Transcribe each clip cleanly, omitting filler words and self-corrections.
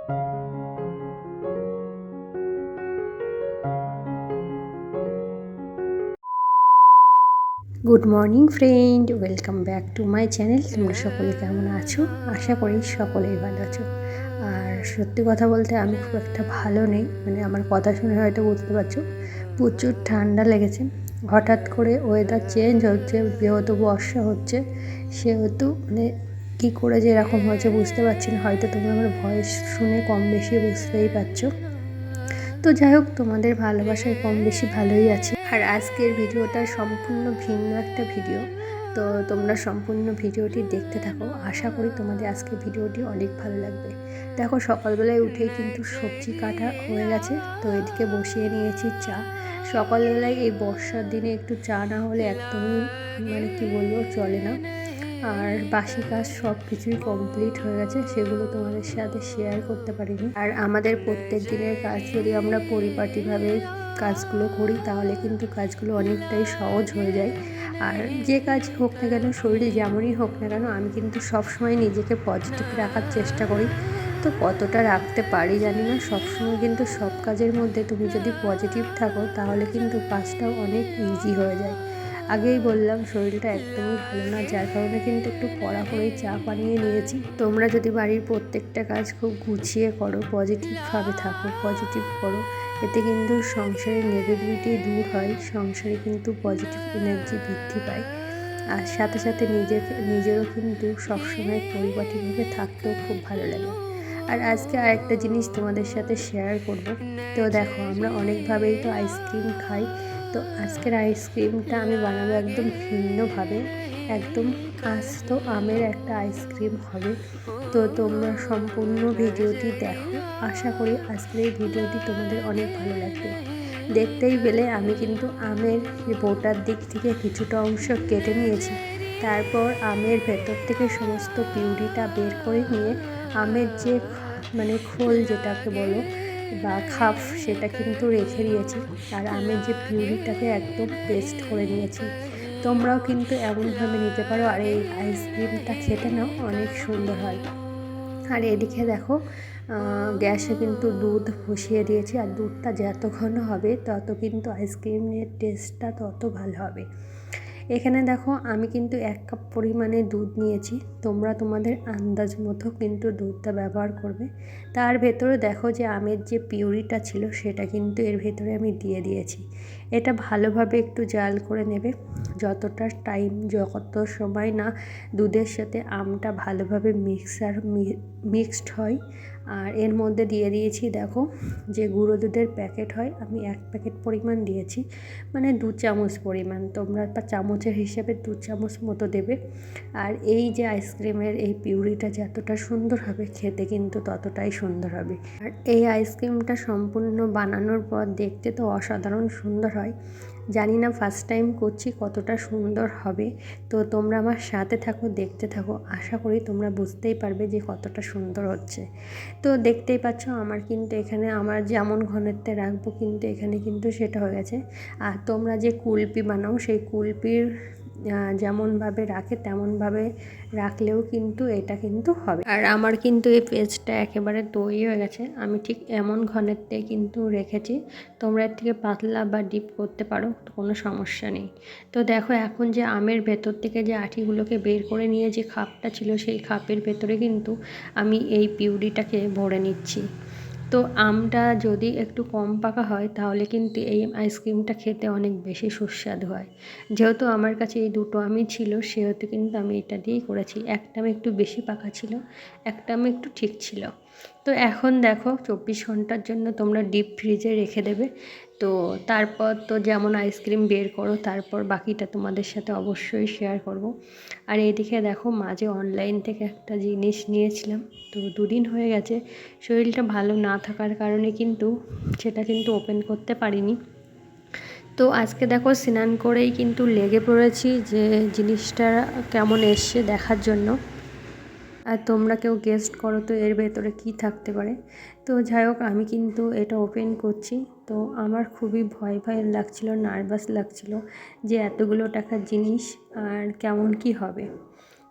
Good morning friend, welcome back to my channel. তোমরা সকলে কেমন আছো? আশা করি সকলেই ভালো আছো। আর সত্যি কথা বলতে আমি খুব একটা ভালো নেই, মানে আমার কথা শুনে হয়তো বুঝতে পারছো প্রচুর ঠান্ডা লেগেছে। হঠাৎ করে ওয়েদার চেঞ্জ হচ্ছে, যেহেতু বর্ষা হচ্ছে সেহেতু মানে কী করে যে এরকম হয়েছে বুঝতে পারছি না। হয়তো তোমরা আমার ভয়েস শুনে কম বেশি বুঝতেই পারছো। তো যাই হোক, তোমাদের ভালোবাসায় কম বেশি ভালোই আছে। আর আজকের ভিডিওটা সম্পূর্ণ ভিন্ন একটা ভিডিও, তো তোমরা সম্পূর্ণ ভিডিওটি দেখতে থাকো। আশা করি তোমাদের আজকের ভিডিওটি অনেক ভালো লাগবে। দেখো, সকালবেলায় উঠেই কিন্তু সবজি কাটা হয়ে গেছে, তো এদিকে বসিয়ে নিয়েছি চা। সকালবেলায় এই বর্ষার দিনে একটু চা না হলে একদমই মানে কি বলবো চলে না। আর বাসি কাজ সব কিছুই কমপ্লিট হয়ে গেছে, সেগুলো তোমাদের সাথে শেয়ার করতে পারিনি। আর আমাদের প্রত্যেক দিনের কাজ যদি আমরা পরিপাটিভাবে কাজগুলো করি তাহলে কিন্তু কাজগুলো অনেকটাই সহজ হয়ে যায়। আর যে কাজ হোক না কেন, শরীর যেমনই হোক না কেন, আমি কিন্তু সবসময় নিজেকে পজিটিভ রাখার চেষ্টা করি। তো কতটা রাখতে পারি জানি না। সবসময় কিন্তু সব কাজের মধ্যে তুমি যদি পজিটিভ থাকো তাহলে কিন্তু কাজটাও অনেক ইজি হয়ে যায়। আগেই বললাম শরীরটা একদমই ভালো না, যার কারণে কিন্তু একটু কড়া করেই চা বানিয়ে নিয়েছি। তোমরা যদি বাড়ির প্রত্যেকটা কাজ খুব গুছিয়ে করো, পজিটিভভাবে থাকো, পজিটিভ করো, এতে কিন্তু সংসারের নেগেটিভিটি দূর হয়, সংসারে কিন্তু পজিটিভ এনার্জি বৃদ্ধি পায়। আর সাথে সাথে নিজেরও কিন্তু সবসময় পরিপাটিভাবে থাকতেও খুব ভালো লাগে। আর আজকে আরেকটা জিনিস তোমাদের সাথে শেয়ার করব। তো দেখো, আমরা অনেকভাবেই তো আইসক্রিম খাই, তো আজকের আইসক্রিমটা আমি বানাবো একদম ভিন্নভাবে। একদম আস্ত আমের একটা আইসক্রিম হবে। তো তোমরা সম্পূর্ণ ভিডিওটি দেখো। আশা করি আজকের এই ভিডিওটি তোমাদের অনেক ভালো লাগবে। দেখতেই পেলে আমি কিন্তু আমের বোটার দিক থেকে কিছুটা অংশ কেটে নিয়েছি। তারপর আমের ভেতর থেকে সমস্ত পিউরিটা বের করে নিয়ে আমের যে মানে খোল যেটাকে বলো বা খাপ, সেটা কিন্তু রেখে দিয়েছি। আর আমের যে পিউরিটাকে একদম পেস্ট করে নিয়েছি। তোমরাও কিন্তু এমনভাবে নিতে পারো, আর এই আইসক্রিমটা খেতে নাও অনেক সুন্দর হয়। আর এদিকে দেখো, গ্যাসে কিন্তু দুধ বসিয়ে দিয়েছি, আর দুধটা যত ঘন হবে তত কিন্তু আইসক্রিমের টেস্টটা তত ভালো হবে। এখানে দেখো, আমি কিন্তু 1 কাপ পরিমাণে দুধ নিয়েছি। তোমরা তোমাদের আন্দাজ মতো কিন্তু দুধটা ব্যবহার করবে। তার ভেতরে দেখো যে আমের যে পিউরিটা ছিল সেটা কিন্তু এর ভেতরে আমি দিয়ে দিয়েছি। এটা ভালোভাবে একটু জাল করে নেবে। যত সময় না দুধের সাথে আমটা ভালোভাবে মিক্সড হয়। আর এর মধ্যে দিয়ে দিয়েছি দেখো, যে গুঁড়ো দুধের প্যাকেট হয়, আমি 1 প্যাকেট পরিমাণ দিয়েছি, মানে 2 চামচ পরিমাণ। তোমরা বা চামচের হিসেবে 2 চামচ মতো দেবে। আর এই যে আইসক্রিমের এই পিউরিটা যতটা সুন্দর হবে, খেতে কিন্তু ততটাই সুন্দর হবে। আর এই আইসক্রিমটা সম্পূর্ণ বানানোর পর দেখতে তো অসাধারণ সুন্দর হয়। জানি না ফার্স্ট টাইম করছি কতটা সুন্দর হবে। তো তোমরা আমার সাথে থাকো, দেখতে থাকো। আশা করি তোমরা বুঝতেই পারবে যে কতটা সুন্দর হচ্ছে। তো দেখতেই পাচ্ছ, আমার কিন্তু এখানে আমার যেমন ঘনত্বে রাখবো কিন্তু এখানে কিন্তু সেটা হয়ে গেছে। আর তোমরা যে কুলপি বানাও, সেই কুলপির যেমনভাবে রাখে তেমনভাবে রাখলেও কিন্তু এটা কিন্তু হবে। আর আমার কিন্তু এই পেস্টটা একেবারে তৈরি হয়ে গেছে। আমি ঠিক এমন ঘনত্বে কিন্তু রেখেছি। তোমরা এর থেকে পাতলা বা ডিপ করতে পারো, কোনো সমস্যা নেই। তো দেখো, এখন যে আমের ভেতর থেকে যে আঠিগুলোকে বের করে নিয়ে যে খাপটা ছিল, সেই খাপের ভেতরে কিন্তু আমি এই পিউরিটাকে ভরে নিচ্ছি। তো আমটা যদি একটু কম পাকা হয় তাহলে কিন্তু এই আইসক্রিমটা খেতে অনেক বেশি সুস্বাদু হয়। যেহেতু আমার কাছে এই দুটো আমই ছিল সেহেতু কিন্তু আমি এটা দিয়েই করেছি। একটা আম একটু বেশি পাকা ছিল, একটা আম একটু ঠিক ছিল। তো এখন দেখো, 24 ঘন্টার জন্য তোমরা ডিপ ফ্রিজে রেখে দেবে। তো তারপর তো যেমন আইসক্রিম বের করো, তারপর বাকিটা তোমাদের সাথে অবশ্যই শেয়ার করব। আর এদিকে দেখো, মাঝে অনলাইন থেকে একটা জিনিস নিয়েছিলাম, তো 2 দিন হয়ে গেছে। শরীরটা ভালো না থাকার কারণে কিন্তু সেটা কিন্তু ওপেন করতে পারিনি। তো আজকে দেখো, স্নান করেই কিন্তু লেগে পড়েছি যে জিনিসটা কেমন এসছে দেখার জন্য। আর তোমরা কেউ গেস্ট করো তো এর ভেতরে কি থাকতে পারে। তো যাই হোক, আমি কিন্তু এটা ওপেন করছি। তো আমার খুবই ভয় ভয় লাগছিল, নার্ভাস লাগছিল যে এতগুলো টাকার জিনিস আর কেমন কি হবে।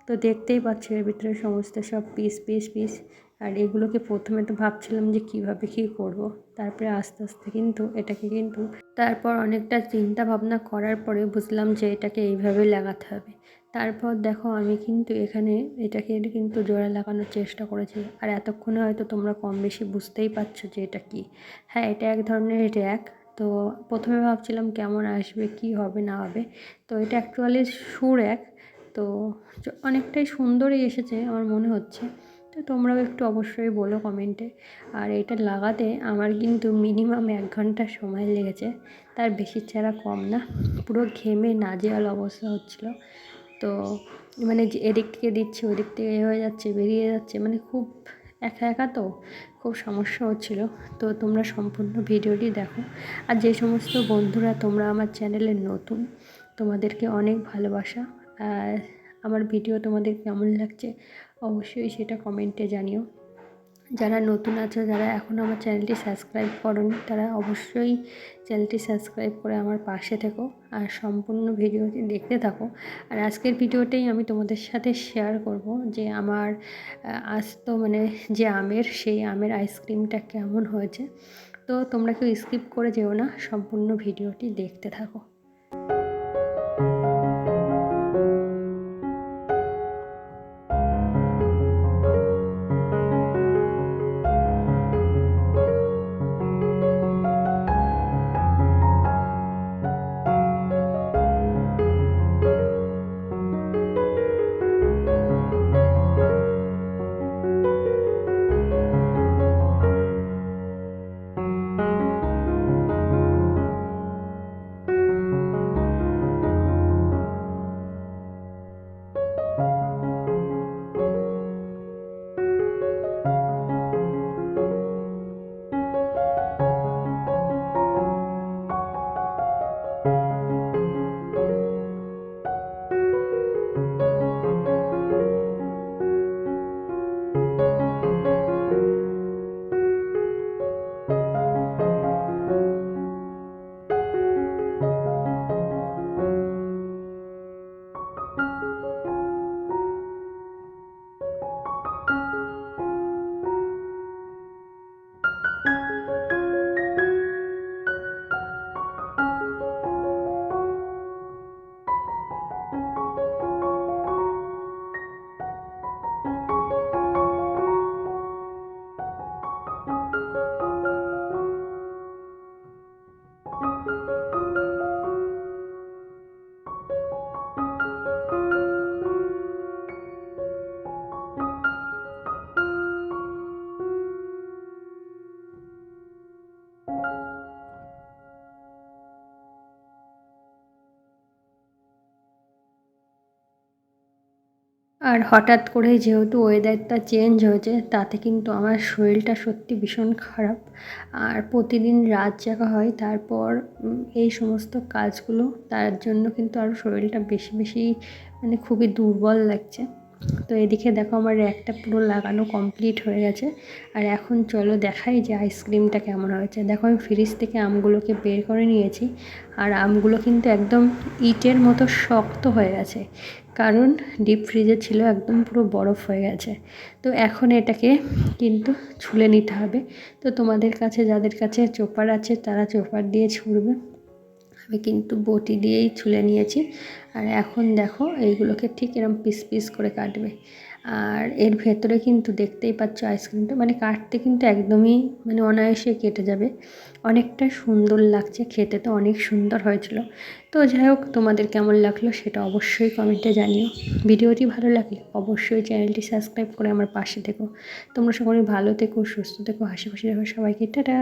তো দেখতেই পাচ্ছ এর ভিতরে সমস্ত সব পিস পিস পিস। আর এগুলোকে প্রথমে তো ভাবছিলাম যে কীভাবে কী করব, তারপরে আস্তে আস্তে কিন্তু এটাকে কিন্তু তারপর অনেকটা চিন্তা ভাবনা করার পরে বুঝলাম যে এটাকে এইভাবে লাগাতে হবে। তারপর দেখো আমি কিন্তু এখানে এটাকে কিন্তু জোড়া লাগানোর চেষ্টা করেছি। আর এতক্ষণে হয়তো তোমরা কম বেশি বুঝতেই পারছো যে এটা কি। হ্যাঁ, এটা এক ধরনের র্যাক। তো প্রথমে ভাবছিলাম কেমন আসবে, কি হবে না হবে। তো এটা অ্যাকচুয়ালি শু র্যাক। তো অনেকটাই সুন্দরই এসেছে আমার মনে হচ্ছে। তো তোমরাও একটু অবশ্যই বলো কমেন্টে। আর এটা লাগাতে আমার কিন্তু মিনিমাম 1 ঘন্টা সময় লেগেছে, তার বেশি ছাড়া কম না। পুরো ঘেমে নাজেহাল অবস্থা হচ্ছিলো। তো মানে যে এদিক থেকে দিচ্ছে ওদিক থেকে হয়ে যাচ্ছে, বেরিয়ে যাচ্ছে, মানে খুব একা একা তো খুব সমস্যা হচ্ছিলো। তো তোমরা সম্পূর্ণ ভিডিওটি দেখো। আর যে সমস্ত বন্ধুরা তোমরা আমার চ্যানেলে নতুন, তোমাদেরকে অনেক ভালোবাসা। আর আমার ভিডিও তোমাদের কেমন লাগছে অবশ্যই সেটা কমেন্টে জানিও। যারা নতুন আছো, যারা এখনও আমার চ্যানেলটি সাবস্ক্রাইব করোনি, তারা অবশ্যই চ্যানেলটি সাবস্ক্রাইব করে আমার পাশে থেকো আর সম্পূর্ণ ভিডিওটি দেখতে থাকো। আর আজকের ভিডিওতেই আমি তোমাদের সাথে শেয়ার করব যে আমার আজ তো মানে যে সেই আমের আইসক্রিমটা কেমন হয়েছে। তো তোমরা কেউ স্কিপ করে যেও না, সম্পূর্ণ ভিডিওটি দেখতে থাকো। আর হঠাৎ করে যেহেতু ওয়েদারটা চেঞ্জ হয়েছে, তাতে কিন্তু আমার শরীরটা সত্যি ভীষণ খারাপ। আর প্রতিদিন রাত জাগা হয়, তারপর এই সমস্ত কাজগুলো, তার জন্য কিন্তু আরও শরীরটা বেশি বেশি মানে খুবই দুর্বল লাগছে। তো এদিকে দেখো আমার র্যাকটা পুরো লাগানো কমপ্লিট হয়ে গেছে। আর এখন চলো দেখাই যে আইসক্রিমটা কেমন হয়েছে। দেখো আমি ফ্রিজ থেকে আমগুলোকে বের করে নিয়েছি। আর আমগুলো কিন্তু একদম ইটের মতো শক্ত হয়ে গেছে, কারণ ডিপ ফ্রিজে ছিল, একদম পুরো বরফ হয়ে গেছে। তো এখন এটাকে কিন্তু ছুলে নিতে হবে। তো তোমাদের কাছে যাদের কাছে চোপার আছে তারা চোপার দিয়ে ছুলবে, আমি কিন্তু বটি দিয়েই ছুলে নিয়েছি। আর এখন দেখো এইগুলোকে ঠিক এরকম পিস পিস করে কাটবে। আর এর ভেতরে কিন্তু দেখতেই পাচ্ছ আইসক্রিমটা মানে কাটতে কিন্তু একদমই মানে অনায়াসে কেটে যাবে। অনেকটা সুন্দর লাগছে, খেতে তো অনেক সুন্দর হয়েছিল। তো যাই হোক, তোমাদের কেমন লাগলো সেটা অবশ্যই কমেন্টে জানিও। ভিডিওটি ভালো লাগলে অবশ্যই চ্যানেলটি সাবস্ক্রাইব করে আমার পাশে থেকো। তোমরা সকলে ভালো থেকো, সুস্থ থেকো, হাসি খুশি থেকো। সবাইকে টাটা।